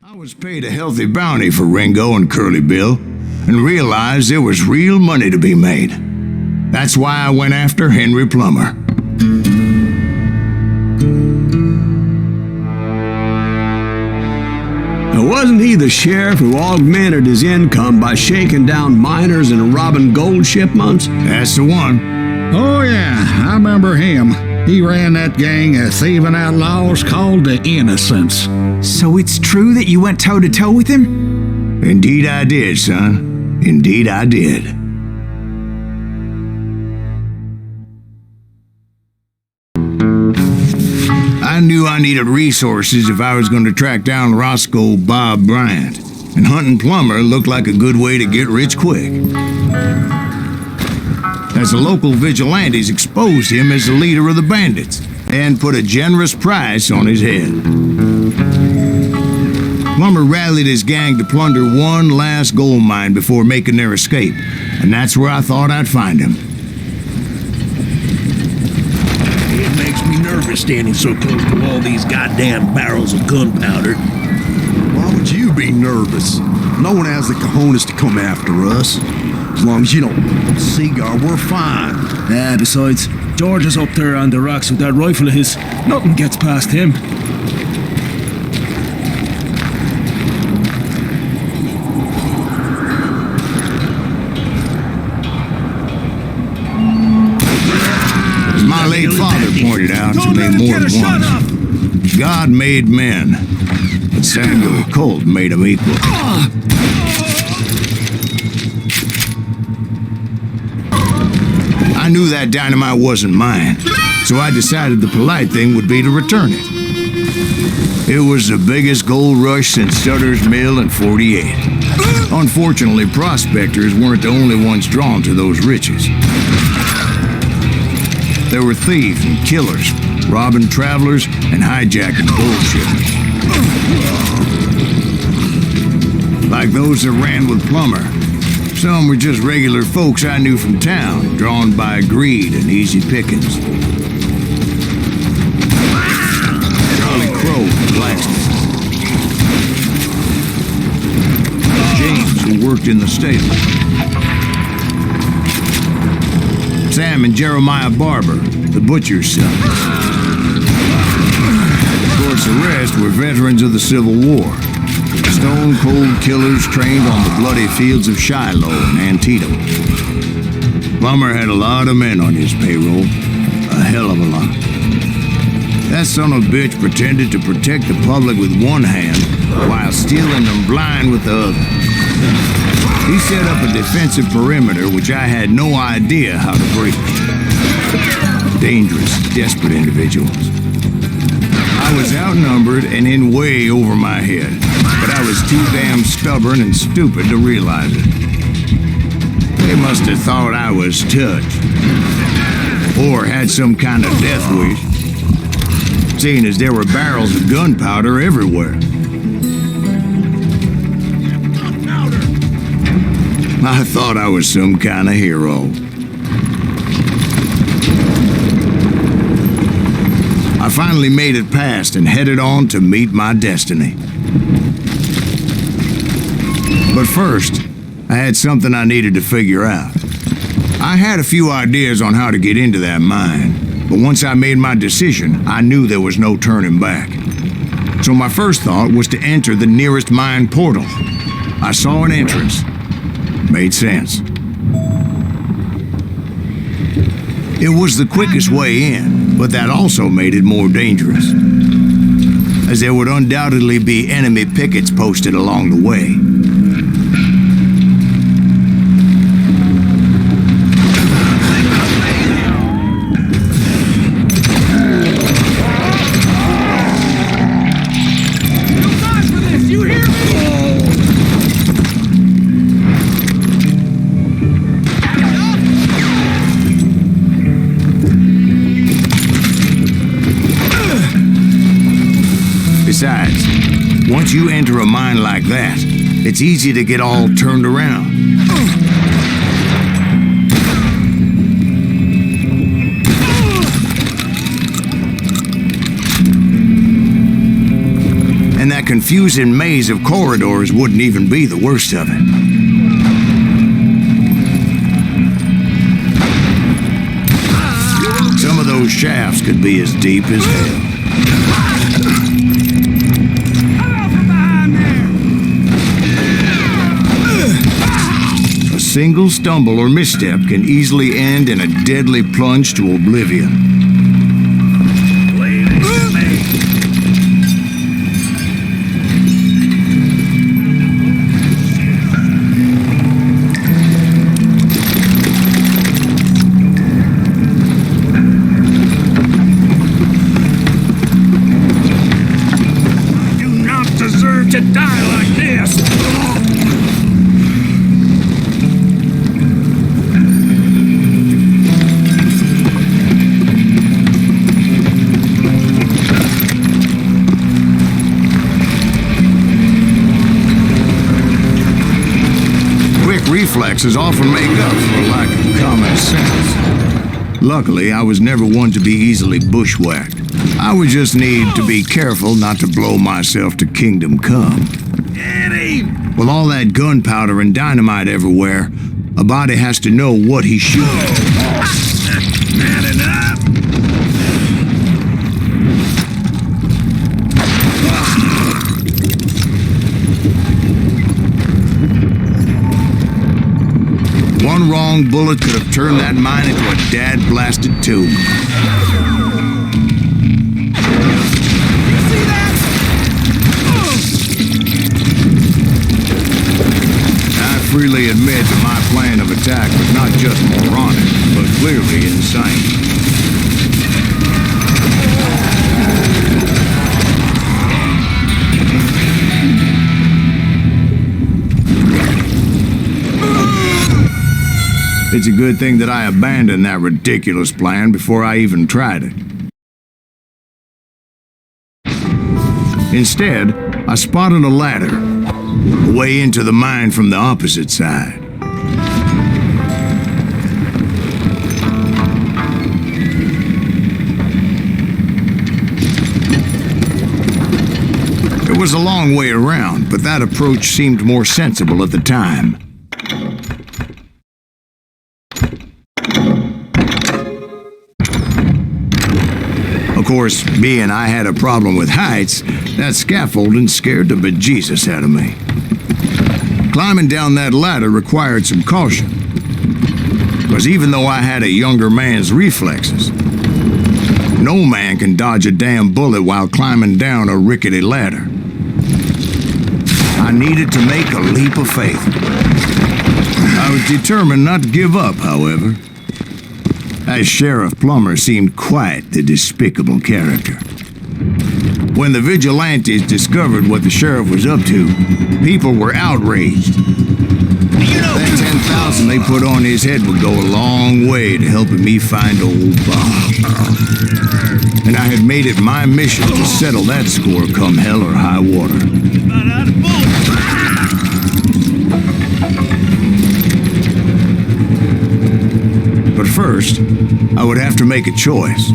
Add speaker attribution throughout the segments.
Speaker 1: I was paid a healthy bounty for Ringo and Curly Bill, and realized there was real money to be made. That's why I went after Henry Plummer.
Speaker 2: Wasn't he the sheriff who augmented his income by shaking down miners and robbing gold shipments?
Speaker 1: That's the one.
Speaker 3: Oh yeah, I remember him. He ran that gang of thieving outlaws called the Innocents.
Speaker 4: So it's true that you went toe-to-toe with him?
Speaker 1: Indeed I did, son. Indeed I did. I knew I needed resources if I was going to track down Roscoe Bob Bryant, and hunting Plummer looked like a good way to get rich quick. As the local vigilantes exposed him as the leader of the bandits, and put a generous price on his head. Plummer rallied his gang to plunder one last gold mine before making their escape, and that's where I thought I'd find him.
Speaker 5: It makes me nervous standing so close to all these goddamn barrels of gunpowder.
Speaker 6: Why would you be nervous? No one has the cojones to come after us. As long as you don't cigar, we're fine.
Speaker 5: Besides, George is up there on the rocks with that rifle of his. Nothing gets past him.
Speaker 1: As my late father pointed out to me more than once, God made men, but Samuel Colt made them equal. I knew that dynamite wasn't mine, so I decided the polite thing would be to return it. It was the biggest gold rush since Sutter's Mill in '48. Unfortunately, prospectors weren't the only ones drawn to those riches. There were thieves and killers, robbing travelers and hijacking gold shipments. Like those that ran with Plummer. Some were just regular folks I knew from town, drawn by greed and easy pickings. Charlie Crow from Blacksmith. James, who worked in the stable. Sam and Jeremiah Barber, the butcher's sons. Of course, the rest were veterans of the Civil War. Stone-cold killers trained on the bloody fields of Shiloh and Antietam. Plummer had a lot of men on his payroll. A hell of a lot. That son of a bitch pretended to protect the public with one hand while stealing them blind with the other. He set up a defensive perimeter which I had no idea how to breach. Dangerous, desperate individuals. I was outnumbered and in way over my head, but I was too damn stubborn and stupid to realize it. They must have thought I was touched, or had some kind of death wish, seeing as there were barrels of gunpowder everywhere. I thought I was some kind of hero. I finally made it past and headed on to meet my destiny. But first, I had something I needed to figure out. I had a few ideas on how to get into that mine, but once I made my decision, I knew there was no turning back. So my first thought was to enter the nearest mine portal. I saw an entrance. Made sense. It was the quickest way in, but that also made it more dangerous, as there would undoubtedly be enemy pickets posted along the way. Besides, once you enter a mine like that, it's easy to get all turned around. And that that confusing maze of corridors wouldn't even be the worst of it. Some of those shafts could be as deep as hell. A single stumble or misstep can easily end in a deadly plunge to oblivion.
Speaker 5: To die like this!
Speaker 1: Quick reflexes often make up for a lack of common sense. Luckily, I was never one to be easily bushwhacked. I would just need to be careful not to blow myself to kingdom come. With all that gunpowder and dynamite everywhere, a body has to know what he should.
Speaker 5: Not enough!
Speaker 1: One wrong bullet could have turned that mine into a dad-blasted tomb. Freely admit that my plan of attack was not just moronic, but clearly insane. It's a good thing that I abandoned that ridiculous plan before I even tried it. Instead, I spotted a ladder, a way into the mine from the opposite side. It was a long way around, but that approach seemed more sensible at the time. Of course, being I had a problem with heights, that scaffolding scared the bejesus out of me. Climbing down that ladder required some caution, because even though I had a younger man's reflexes, no man can dodge a damn bullet while climbing down a rickety ladder. I needed to make a leap of faith. I was determined not to give up, however. As Sheriff Plummer seemed quite the despicable character. When the vigilantes discovered what the sheriff was up to, people were outraged. That 10,000 they put on his head would go a long way to helping me find old Bob. And I had made it my mission to settle that score come hell or high water. But first, I would have to make a choice.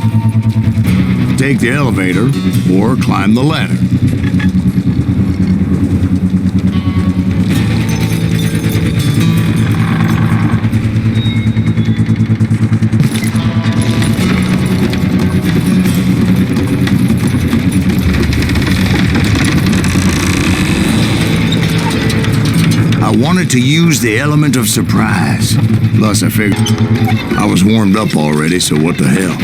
Speaker 1: Take the elevator or climb the ladder. I wanted to use the element of surprise. Plus, I figured I was warmed up already, so what the hell?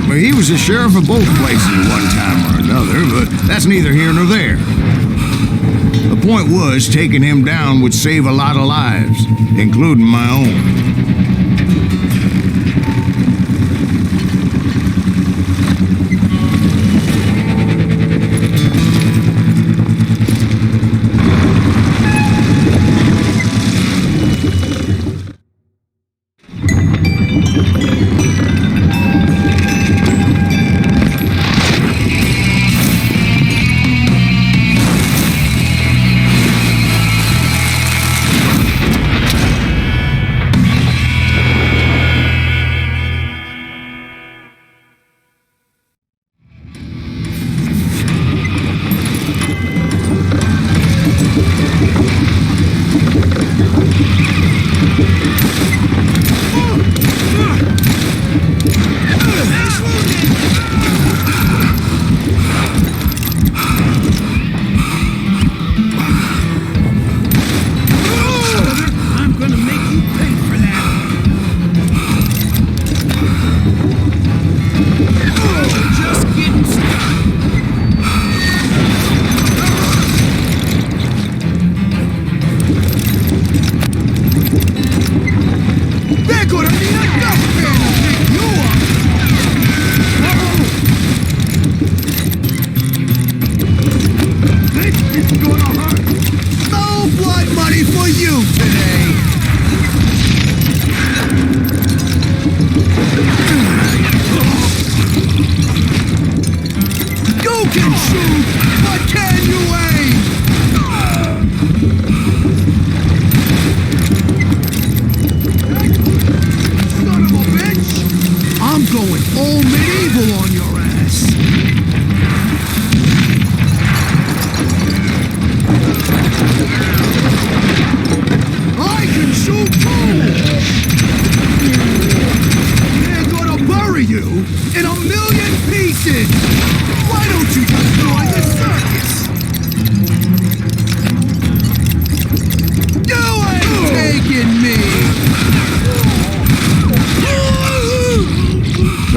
Speaker 1: He was the sheriff of both places at one time or another, but that's neither here nor there. The point was, taking him down would save a lot of lives, including my own.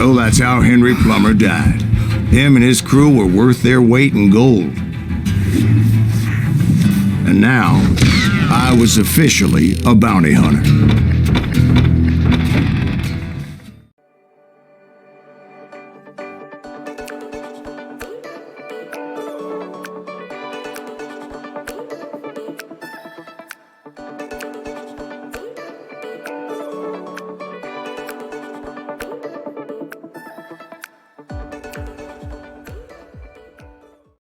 Speaker 1: So that's how Henry Plummer died. Him and his crew were worth their weight in gold. And now, I was officially a bounty hunter.